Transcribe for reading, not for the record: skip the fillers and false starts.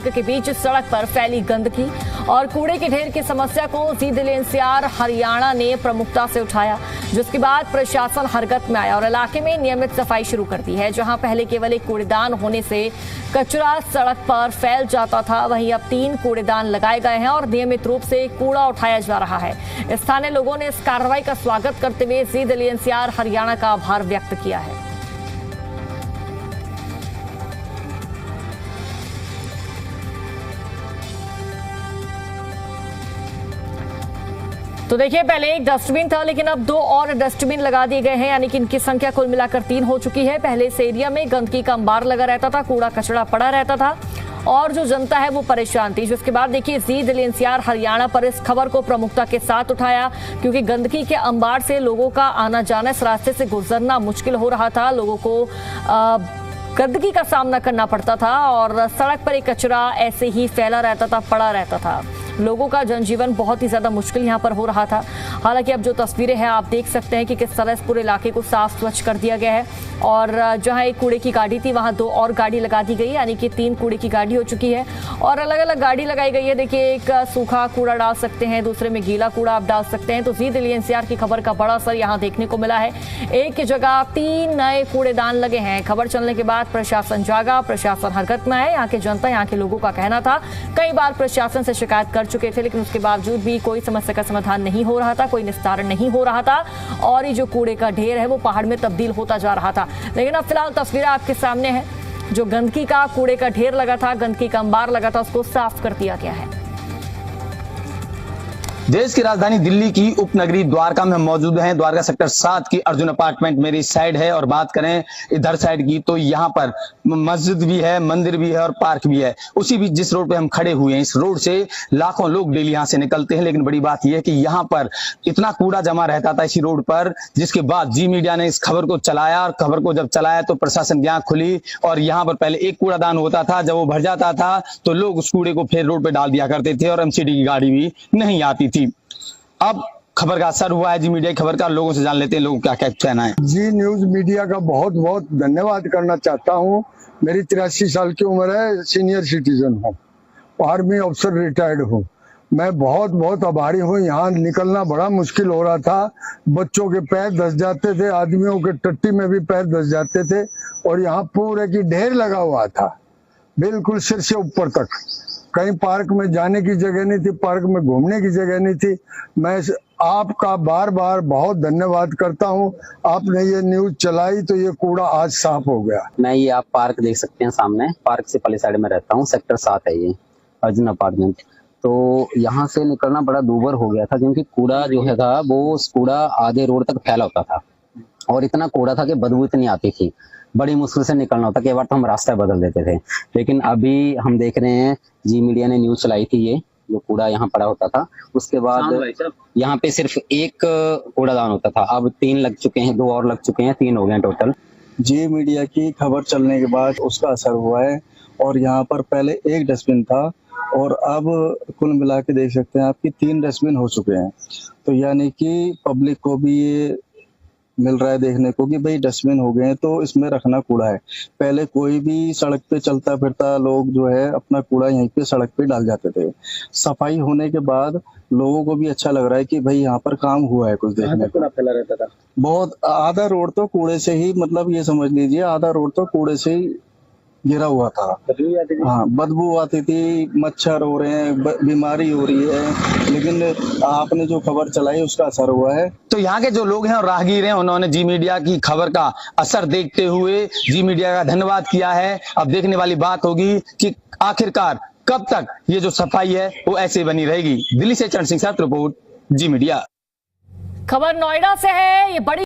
के बीच सड़क पर फैली गंदगी और कूड़े के ढेर की समस्या को जी दिल्ली एनसीआर हरियाणा ने प्रमुखता से उठाया, जिसके बाद प्रशासन हरकत में आया और इलाके में नियमित सफाई शुरू कर दी है। जहां पहले केवल एक कूड़ेदान होने से कचरा सड़क पर फैल जाता था, वहीं अब 3 कूड़ेदान लगाए गए हैं और नियमित रूप से कूड़ा उठाया जा रहा है। स्थानीय लोगों ने इस कार्रवाई का स्वागत करते हुए जी दिल्ली एनसीआर हरियाणा का आभार व्यक्त किया है। तो देखिए, पहले एक डस्टबिन था लेकिन अब 2 और डस्टबिन लगा दिए गए हैं, यानी कि इनकी संख्या कुल मिलाकर 3 हो चुकी है। पहले इस एरिया में गंदगी का अंबार लगा रहता था, कूड़ा कचरा पड़ा रहता था और जो जनता है वो परेशान थी। जिसके बाद देखिए जी दिल्ली एनसीआर हरियाणा पर इस खबर को प्रमुखता के साथ उठाया, क्योंकि गंदगी के अंबार से लोगों का आना जाना, इस रास्ते से गुजरना मुश्किल हो रहा था। लोगों को गंदगी का सामना करना पड़ता था और सड़क पर एक कचरा ऐसे ही फैला रहता था, पड़ा रहता था। लोगों का जनजीवन बहुत ही ज्यादा मुश्किल यहाँ पर हो रहा था। हालांकि अब जो तस्वीरें हैं आप देख सकते हैं कि किस तरह इस पूरे इलाके को साफ स्वच्छ कर दिया गया है और जहां एक कूड़े की गाड़ी थी वहां 2 और गाड़ी लगा दी गई, यानी कि 3 कूड़े की गाड़ी हो चुकी है और अलग अलग गाड़ी लगाई गई है। देखिए, एक सूखा कूड़ा डाल सकते हैं, दूसरे में गीला कूड़ा आप डाल सकते हैं। तो जी दिल्ली एनसीआर की खबर का बड़ा असर यहाँ देखने को मिला है। एक की जगह 3 नए कूड़ेदान लगे हैं। खबर चलने के बाद प्रशासन जागा, प्रशासन हरकत में है। यहाँ की जनता, यहाँ के लोगों का कहना था, कई बार प्रशासन से शिकायत कर चुके थे लेकिन उसके बावजूद भी कोई समस्या का समाधान नहीं हो रहा था, कोई निस्तारण नहीं हो रहा था और ये जो कूड़े का ढेर है वो पहाड़ में तब्दील होता जा रहा था। लेकिन अब फिलहाल तस्वीरें आपके सामने है। जो गंदगी का कूड़े का ढेर लगा था, गंदगी का अंबार लगा था, उसको साफ कर दिया गया है। देश की राजधानी दिल्ली की उपनगरी द्वारका में मौजूद हैं। द्वारका सेक्टर 7 की अर्जुन अपार्टमेंट मेरी साइड है और बात करें इधर साइड की तो यहाँ पर मस्जिद भी है, मंदिर भी है और पार्क भी है। उसी बीच जिस रोड पे हम खड़े हुए हैं, इस रोड से लाखों लोग डेली यहाँ से निकलते हैं। लेकिन बड़ी बात यह है कि यहाँ पर इतना कूड़ा जमा रहता था इसी रोड पर, जिसके बाद जी मीडिया ने इस खबर को चलाया और खबर को जब चलाया तो प्रशासन की आंख खुली और यहाँ पर पहले एक कूड़ादान होता था। जब वो भर जाता था तो लोग उस कूड़े को फिर रोड पे डाल दिया करते थे और एमसीडी की गाड़ी भी नहीं आती थी। अब खबर का असर हुआ है जी मीडिया की खबर का, लोगों से जान लेते हैं लोगों क्या क्या कहना है। जी न्यूज मीडिया का बहुत बहुत धन्यवाद करना चाहता हूँ। मेरी 83 साल की उम्र है, सीनियर सिटीजन हूँ, आर्मी अफसर रिटायर्ड हूँ। मैं बहुत बहुत आभारी हूँ। यहाँ निकलना बड़ा मुश्किल हो रहा था, बच्चों के पैर धस जाते थे, आदमियों के टट्टी में भी पैर धस जाते थे और यहाँ पूरे की ढेर लगा हुआ था, बिल्कुल सिर से ऊपर तक। कहीं पार्क में जाने की जगह नहीं थी, पार्क में घूमने की जगह नहीं थी। मैं आपका बार बार बहुत धन्यवाद करता हूं, आपने ये न्यूज चलाई तो ये कूड़ा आज साफ हो गया। मैं ये आप पार्क देख सकते हैं सामने, पार्क से पहले साइड में रहता हूँ, सेक्टर 7 है ये अर्जुन अपार्टमेंट। तो यहाँ से निकलना बड़ा दूभर हो गया था क्योंकि कूड़ा जो है था वो कूड़ा आधे रोड तक फैला होता था और इतना कूड़ा था कि बदबू इतनी आती थी, बड़ी मुश्किल से निकलना होता। कई बार तो हम रास्ता बदल देते थे। लेकिन अभी हम देख रहे हैं जी मीडिया ने न्यूज चलाई थी, ये जो कूड़ा यहाँ पड़ा होता था, उसके बाद यहाँ पे सिर्फ एक कूड़ादान होता था, अब 3 लग चुके हैं, 2 और लग चुके हैं, 3 हो गए टोटल। जी मीडिया की खबर चलने के बाद उसका असर हुआ है और यहाँ पर पहले एक डस्टबिन था और अब कुल मिला के देख सकते हैं आपकी 3 डस्टबिन हो चुके हैं। तो यानी कि पब्लिक को भी ये मिल रहा है देखने को कि भाई डस्टबिन हो गए हैं तो इसमें रखना कूड़ा है। पहले कोई भी सड़क पे चलता फिरता लोग जो है अपना कूड़ा यहीं पे सड़क पे डाल जाते थे। सफाई होने के बाद लोगों को भी अच्छा लग रहा है कि भाई यहाँ पर काम हुआ है कुछ देखने को। कूड़ा फैला रहता था बहुत, आधा रोड तो कूड़े से ही, मतलब ये समझ लीजिए आधा रोड तो कूड़े से ही गिरा हुआ था। हाँ, बदबू आती थी, मच्छर हो रहे हैं, बीमारी हो रही है। लेकिन आपने जो खबर चलाई उसका असर हुआ है। तो यहाँ के जो लोग हैं और राहगीर हैं, उन्होंने जी मीडिया की खबर का असर देखते हुए जी मीडिया का धन्यवाद किया है। अब देखने वाली बात होगी कि आखिरकार कब तक ये जो सफाई है वो ऐसे बनी रहेगी। दिल्ली से चरण सिंह साथ रिपोर्ट, जी मीडिया। खबर नोएडा से है। ये बड़ी